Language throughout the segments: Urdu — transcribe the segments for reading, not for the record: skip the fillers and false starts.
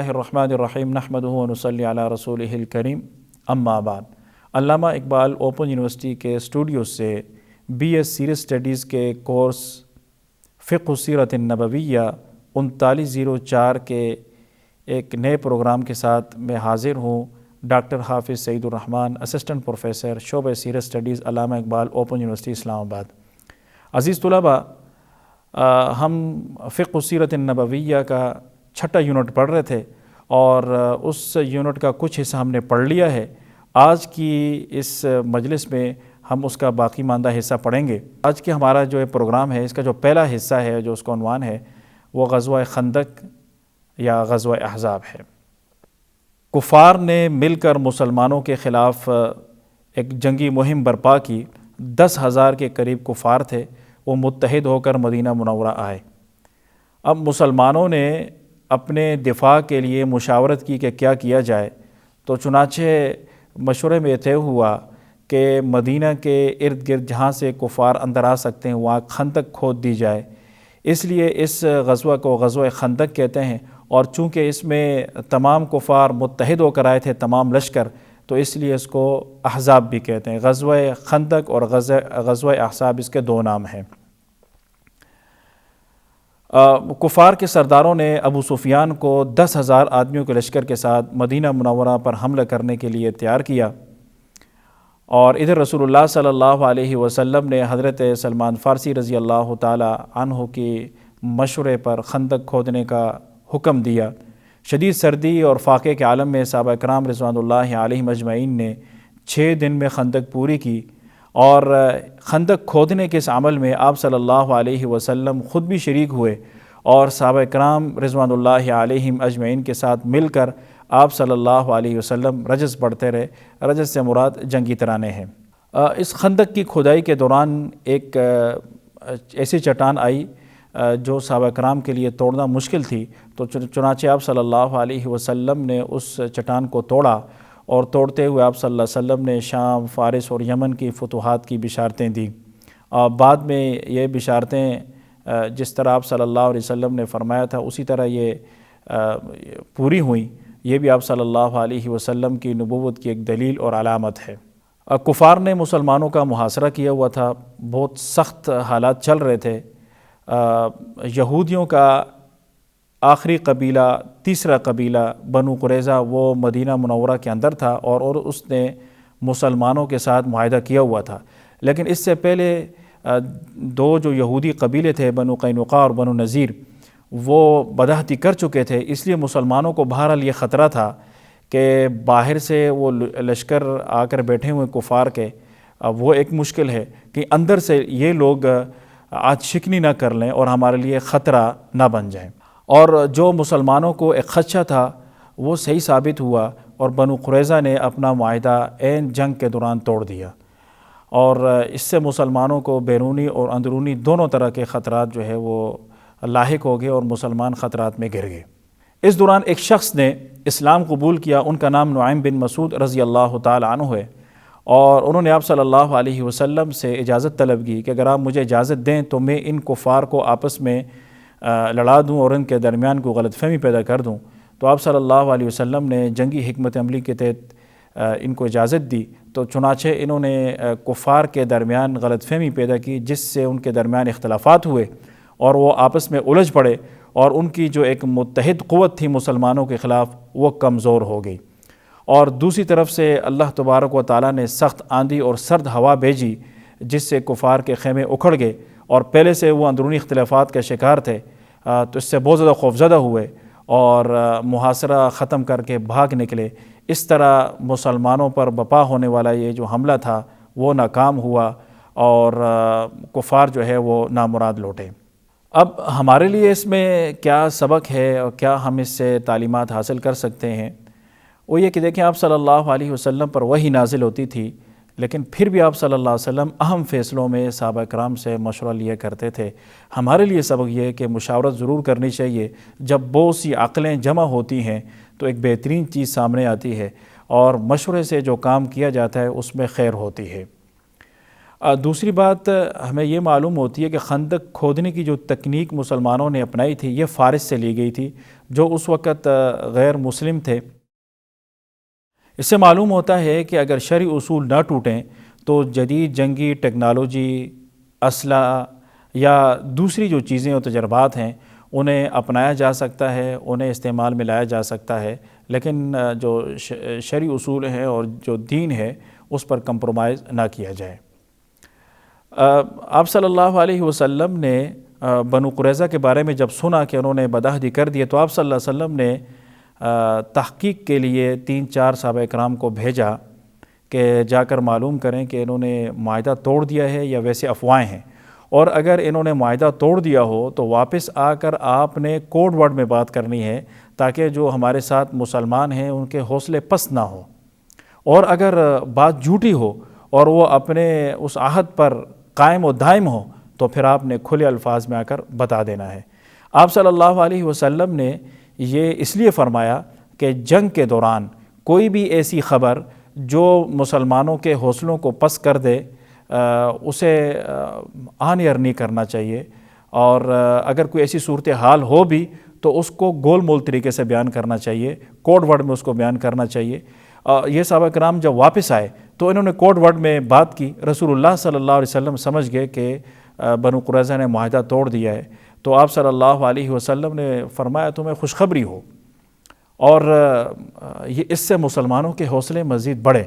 اللہ الرحمن الرحیم نحمدہ و نصلی علی رسولہ الکریم اما بعد۔ علامہ اقبال اوپن یونیورسٹی کے اسٹوڈیو سے بی ایس سیریس اسٹڈیز کے کورس فقہ السیرۃ النبویہ 3904 کے ایک نئے پروگرام کے ساتھ میں حاضر ہوں۔ ڈاکٹر حافظ سعید الرحمن، اسسٹنٹ پروفیسر، شعبہ سیرت اسٹڈیز، علامہ اقبال اوپن یونیورسٹی اسلام آباد۔ عزیز طلباء، ہم فقہ السیرۃ النبویہ کا 6واں یونٹ پڑھ رہے تھے اور اس یونٹ کا کچھ حصہ ہم نے پڑھ لیا ہے۔ آج کی اس مجلس میں ہم اس کا باقی ماندہ حصہ پڑھیں گے۔ آج کے ہمارا جو پروگرام ہے، اس کا جو پہلا حصہ ہے، جو اس کا عنوان ہے، وہ غزوہ خندق یا غزوہ احزاب ہے۔ کفار نے مل کر مسلمانوں کے خلاف ایک جنگی مہم برپا کی۔ 10,000 کے قریب کفار تھے، وہ متحد ہو کر مدینہ منورہ آئے۔ اب مسلمانوں نے اپنے دفاع کے لیے مشاورت کی کہ کیا کیا جائے، تو چنانچہ مشورے میں طے ہوا کہ مدینہ کے ارد گرد جہاں سے کفار اندر آ سکتے ہیں وہاں خندق کھود دی جائے۔ اس لیے اس غزوہ کو غزوہ خندق کہتے ہیں، اور چونکہ اس میں تمام کفار متحد ہو کر آئے تھے، تمام لشکر، تو اس لیے اس کو احزاب بھی کہتے ہیں۔ غزوہ خندق اور غزوہ احزاب اس کے دو نام ہیں۔ کفار کے سرداروں نے ابو سفیان کو 10,000 آدمیوں کے لشکر کے ساتھ مدینہ منورہ پر حملہ کرنے کے لیے تیار کیا، اور ادھر رسول اللہ صلی اللہ علیہ وسلم نے حضرت سلمان فارسی رضی اللہ تعالی عنہ کی مشورے پر خندق کھودنے کا حکم دیا۔ شدید سردی اور فاقے کے عالم میں صحابہ کرام رضوان اللہ علیہم اجمعین نے 6 دن میں خندق پوری کی، اور خندق کھودنے کے اس عمل میں آپ صلی اللہ علیہ وسلم خود بھی شریک ہوئے، اور صحابہ کرام رضوان اللہ علیہم اجمعین کے ساتھ مل کر آپ صلی اللہ علیہ وسلم رجز پڑھتے رہے۔ رجز سے مراد جنگی ترانے ہیں۔ اس خندق کی کھدائی کے دوران ایک ایسی چٹان آئی جو صحابہ کرام کے لیے توڑنا مشکل تھی، تو چنانچہ آپ صلی اللہ علیہ وسلم نے اس چٹان کو توڑا، اور توڑتے ہوئے آپ صلی اللہ علیہ وسلم نے شام، فارس اور یمن کی فتوحات کی بشارتیں دیں۔ بعد میں یہ بشارتیں جس طرح آپ صلی اللہ علیہ وسلم نے فرمایا تھا اسی طرح یہ پوری ہوئیں۔ یہ بھی آپ صلی اللہ علیہ وسلم کی نبوت کی ایک دلیل اور علامت ہے۔ کفار نے مسلمانوں کا محاصرہ کیا ہوا تھا، بہت سخت حالات چل رہے تھے۔ یہودیوں کا آخری قبیلہ، تیسرا قبیلہ بنو قریظہ، وہ مدینہ منورہ کے اندر تھا، اور اس نے مسلمانوں کے ساتھ معاہدہ کیا ہوا تھا۔ لیکن اس سے پہلے 2 جو یہودی قبیلے تھے، بنو قینقاع اور بنو نذیر، وہ بداحتی کر چکے تھے۔ اس لیے مسلمانوں کو بہرحال یہ خطرہ تھا کہ باہر سے وہ لشکر آ کر بیٹھے ہوئے کفار کے، وہ ایک مشکل ہے کہ اندر سے یہ لوگ آج شکنی نہ کر لیں اور ہمارے لیے خطرہ نہ بن جائیں۔ اور جو مسلمانوں کو ایک خدشہ تھا وہ صحیح ثابت ہوا، اور بنو قریظہ نے اپنا معاہدہ عین جنگ کے دوران توڑ دیا، اور اس سے مسلمانوں کو بیرونی اور اندرونی دونوں طرح کے خطرات جو ہے وہ لاحق ہو گئے، اور مسلمان خطرات میں گر گئے۔ اس دوران ایک شخص نے اسلام قبول کیا، ان کا نام نعیم بن مسعود رضی اللہ تعالی عنہ ہے، اور انہوں نے آپ صلی اللہ علیہ وسلم سے اجازت طلب کی کہ اگر آپ مجھے اجازت دیں تو میں ان کفار کو آپس میں لڑا دوں اور ان کے درمیان کو غلط فہمی پیدا کر دوں۔ تو آپ صلی اللہ علیہ وسلم نے جنگی حکمت عملی کے تحت ان کو اجازت دی، تو چنانچہ انہوں نے کفار کے درمیان غلط فہمی پیدا کی، جس سے ان کے درمیان اختلافات ہوئے اور وہ آپس میں الجھ پڑے، اور ان کی جو ایک متحد قوت تھی مسلمانوں کے خلاف وہ کمزور ہو گئی۔ اور دوسری طرف سے اللہ تبارک و تعالیٰ نے سخت آندھی اور سرد ہوا بھیجی، جس سے کفار کے خیمے اکھڑ گئے، اور پہلے سے وہ اندرونی اختلافات کا شکار تھے، تو اس سے بہت زیادہ خوفزدہ ہوئے اور محاصرہ ختم کر کے بھاگ نکلے۔ اس طرح مسلمانوں پر بپا ہونے والا یہ جو حملہ تھا وہ ناکام ہوا، اور کفار جو ہے وہ نامراد لوٹے۔ اب ہمارے لیے اس میں کیا سبق ہے اور کیا ہم اس سے تعلیمات حاصل کر سکتے ہیں؟ وہ یہ کہ دیکھیں، آپ صلی اللہ علیہ وسلم پر وحی نازل ہوتی تھی، لیکن پھر بھی آپ صلی اللہ علیہ وسلم اہم فیصلوں میں صحابہ کرام سے مشورہ لیا کرتے تھے۔ ہمارے لیے سبق یہ ہے کہ مشاورت ضرور کرنی چاہیے۔ جب بہت سی عقلیں جمع ہوتی ہیں تو ایک بہترین چیز سامنے آتی ہے، اور مشورے سے جو کام کیا جاتا ہے اس میں خیر ہوتی ہے۔ دوسری بات ہمیں یہ معلوم ہوتی ہے کہ خندق کھودنے کی جو تکنیک مسلمانوں نے اپنائی تھی یہ فارس سے لی گئی تھی جو اس وقت غیر مسلم تھے۔ اس سے معلوم ہوتا ہے کہ اگر شرعی اصول نہ ٹوٹیں تو جدید جنگی ٹیکنالوجی، اسلحہ یا دوسری جو چیزیں اور تجربات ہیں انہیں اپنایا جا سکتا ہے، انہیں استعمال میں لایا جا سکتا ہے، لیکن جو شرعی اصول ہیں اور جو دین ہے اس پر کمپرومائز نہ کیا جائے۔ آپ صلی اللہ علیہ وسلم نے بنو قریظہ کے بارے میں جب سنا کہ انہوں نے بدعہدی کر دی تو آپ صلی اللہ علیہ وسلم نے تحقیق کے لیے 3-4 صحابہ کرام کو بھیجا کہ جا کر معلوم کریں کہ انہوں نے معاہدہ توڑ دیا ہے یا ویسے افواہیں ہیں، اور اگر انہوں نے معاہدہ توڑ دیا ہو تو واپس آ کر آپ نے کوڈ ورڈ میں بات کرنی ہے تاکہ جو ہمارے ساتھ مسلمان ہیں ان کے حوصلے پست نہ ہوں، اور اگر بات جھوٹی ہو اور وہ اپنے اس عہد پر قائم و دائم ہو تو پھر آپ نے کھلے الفاظ میں آ کر بتا دینا ہے۔ آپ صلی اللہ علیہ وسلم نے یہ اس لیے فرمایا کہ جنگ کے دوران کوئی بھی ایسی خبر جو مسلمانوں کے حوصلوں کو پست کر دے اسے آن ایئر نہیں کرنا چاہیے، اور اگر کوئی ایسی صورتحال ہو بھی تو اس کو گول مول طریقے سے بیان کرنا چاہیے، کوڈ ورڈ میں اس کو بیان کرنا چاہیے۔ یہ صحابہ کرام جب واپس آئے تو انہوں نے کوڈ ورڈ میں بات کی، رسول اللہ صلی اللہ علیہ وسلم سمجھ گئے کہ بنو قریظہ نے معاہدہ توڑ دیا ہے، تو آپ صلی اللہ علیہ وسلم نے فرمایا تمہیں خوشخبری ہو، اور یہ اس سے مسلمانوں کے حوصلے مزید بڑھے۔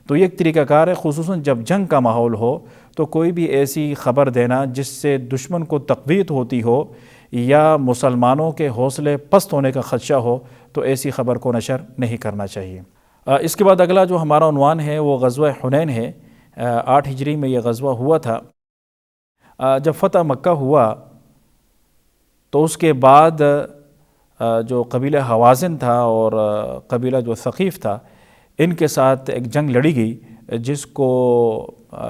تو یہ ایک طریقہ کار ہے، خصوصاً جب جنگ کا ماحول ہو تو کوئی بھی ایسی خبر دینا جس سے دشمن کو تقویت ہوتی ہو یا مسلمانوں کے حوصلے پست ہونے کا خدشہ ہو تو ایسی خبر کو نشر نہیں کرنا چاہیے۔ اس کے بعد اگلا جو ہمارا عنوان ہے وہ غزوہ حنین ہے۔ 8 ہجری میں یہ غزوہ ہوا تھا۔ جب فتح مکہ ہوا تو اس کے بعد جو قبیلہ حوازن تھا اور قبیلہ جو ثقیف تھا ان کے ساتھ ایک جنگ لڑی گئی جس کو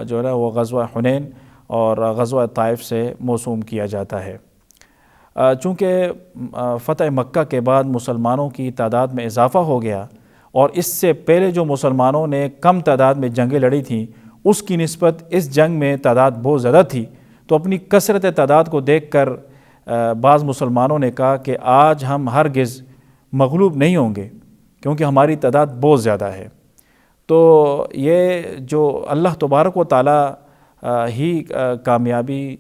جو ہے نا وہ غزوہ حنین اور غزوہ طائف سے موسوم کیا جاتا ہے۔ چونکہ فتح مکہ کے بعد مسلمانوں کی تعداد میں اضافہ ہو گیا اور اس سے پہلے جو مسلمانوں نے کم تعداد میں جنگیں لڑی تھیں اس کی نسبت اس جنگ میں تعداد بہت زیادہ تھی، تو اپنی کثرت تعداد کو دیکھ کر بعض مسلمانوں نے کہا کہ آج ہم ہرگز مغلوب نہیں ہوں گے کیونکہ ہماری تعداد بہت زیادہ ہے۔ تو یہ جو اللہ تبارک و تعالی ہی کامیابی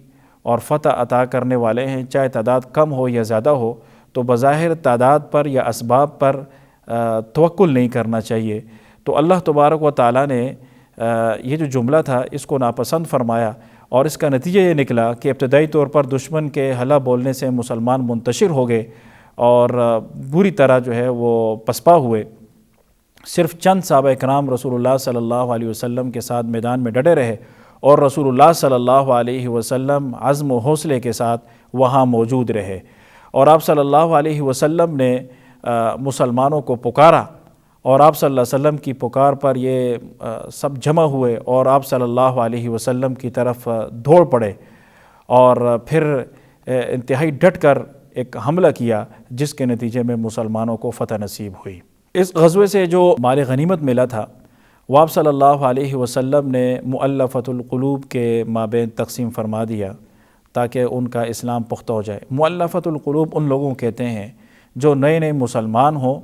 اور فتح عطا کرنے والے ہیں، چاہے تعداد کم ہو یا زیادہ ہو، تو بظاہر تعداد پر یا اسباب پر توکل نہیں کرنا چاہیے۔ تو اللہ تبارک و تعالی نے یہ جو جملہ تھا اس کو ناپسند فرمایا، اور اس کا نتیجہ یہ نکلا کہ ابتدائی طور پر دشمن کے حلہ بولنے سے مسلمان منتشر ہو گئے اور بری طرح جو ہے وہ پسپا ہوئے۔ صرف چند صحابہ کرام رسول اللہ صلی اللہ علیہ وسلم کے ساتھ میدان میں ڈٹے رہے اور رسول اللہ صلی اللہ علیہ وسلم عزم و حوصلے کے ساتھ وہاں موجود رہے، اور آپ صلی اللہ علیہ وسلم نے مسلمانوں کو پکارا، اور آپ صلی اللہ علیہ وسلم کی پکار پر یہ سب جمع ہوئے اور آپ صلی اللہ علیہ وسلم کی طرف دوڑ پڑے اور پھر انتہائی ڈٹ کر ایک حملہ کیا جس کے نتیجے میں مسلمانوں کو فتح نصیب ہوئی۔ اس غزوے سے جو مال غنیمت ملا تھا وہ آپ صلی اللہ علیہ وسلم نے مؤلفۃ القلوب کے مابین تقسیم فرما دیا تاکہ ان کا اسلام پختہ ہو جائے۔ مؤلفۃ القلوب ان لوگوں کہتے ہیں جو نئے نئے مسلمان ہوں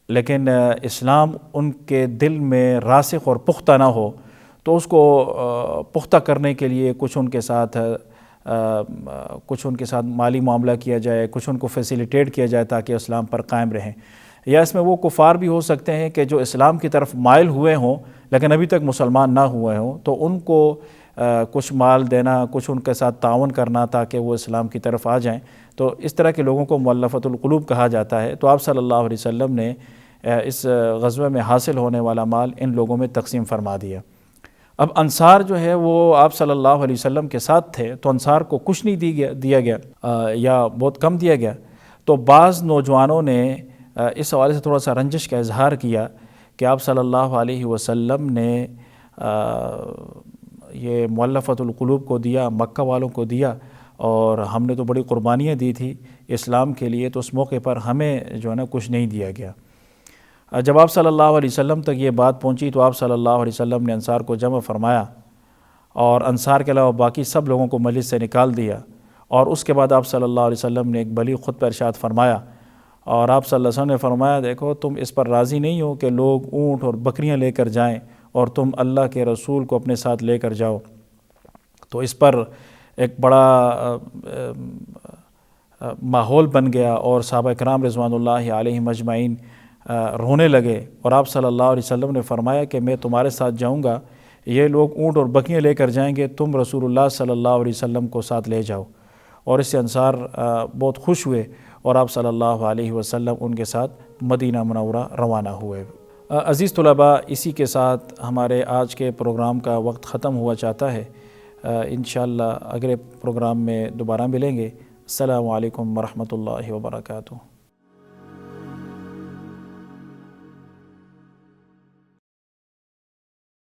لیکن اسلام ان کے دل میں راسخ اور پختہ نہ ہو، تو اس کو پختہ کرنے کے لیے کچھ ان کے ساتھ مالی معاملہ کیا جائے، کچھ ان کو فیسیلیٹیٹ کیا جائے تاکہ اسلام پر قائم رہیں۔ یا اس میں وہ کفار بھی ہو سکتے ہیں کہ جو اسلام کی طرف مائل ہوئے ہوں لیکن ابھی تک مسلمان نہ ہوئے ہوں، تو ان کو کچھ مال دینا، کچھ ان کے ساتھ تعاون کرنا تاکہ وہ اسلام کی طرف آ جائیں، تو اس طرح کے لوگوں کو مؤلفۃ القلوب کہا جاتا ہے۔ تو آپ صلی اللہ علیہ وسلم نے اس غزوے میں حاصل ہونے والا مال ان لوگوں میں تقسیم فرما دیا۔ اب انصار جو ہے وہ آپ صلی اللہ علیہ وسلم کے ساتھ تھے، تو انصار کو کچھ نہیں دیا گیا یا بہت کم دیا گیا۔ تو بعض نوجوانوں نے اس حوالے سے تھوڑا سا رنجش کا اظہار کیا کہ آپ صلی اللہ علیہ وسلم نے یہ مؤلفۃ القلوب کو دیا، مکہ والوں کو دیا، اور ہم نے تو بڑی قربانیاں دی تھی اسلام کے لیے، تو اس موقع پر ہمیں جو ہے نا کچھ نہیں دیا گیا۔ جب آپ صلی اللہ علیہ وسلم تک یہ بات پہنچی تو آپ صلی اللہ علیہ وسلم نے انصار کو جمع فرمایا اور انصار کے علاوہ باقی سب لوگوں کو مجلس سے نکال دیا، اور اس کے بعد آپ صلی اللہ علیہ وسلم نے ایک بلیغ خطبہ ارشاد فرمایا، اور آپ صلی اللہ علیہ وسلم نے فرمایا دیکھو تم اس پر راضی نہیں ہو کہ لوگ اونٹ اور بکریاں لے کر جائیں اور تم اللہ کے رسول کو اپنے ساتھ لے کر جاؤ۔ تو اس پر ایک بڑا ماحول بن گیا، اور صحابہ کرام رضوان اللہ علیہم اجمعین رونے لگے، اور آپ صلی اللہ علیہ وسلم نے فرمایا کہ میں تمہارے ساتھ جاؤں گا، یہ لوگ اونٹ اور بکریاں لے کر جائیں گے، تم رسول اللہ صلی اللہ علیہ وسلم کو ساتھ لے جاؤ۔ اور اس سے انصار بہت خوش ہوئے، اور آپ صلی اللہ علیہ وسلم ان کے ساتھ مدینہ منورہ روانہ ہوئے۔ عزیز طلباء، اسی کے ساتھ ہمارے آج کے پروگرام کا وقت ختم ہوا چاہتا ہے۔ انشاءاللہ اگلے پروگرام میں دوبارہ ملیں گے۔ السلام علیکم ورحمۃ اللہ وبرکاتہ۔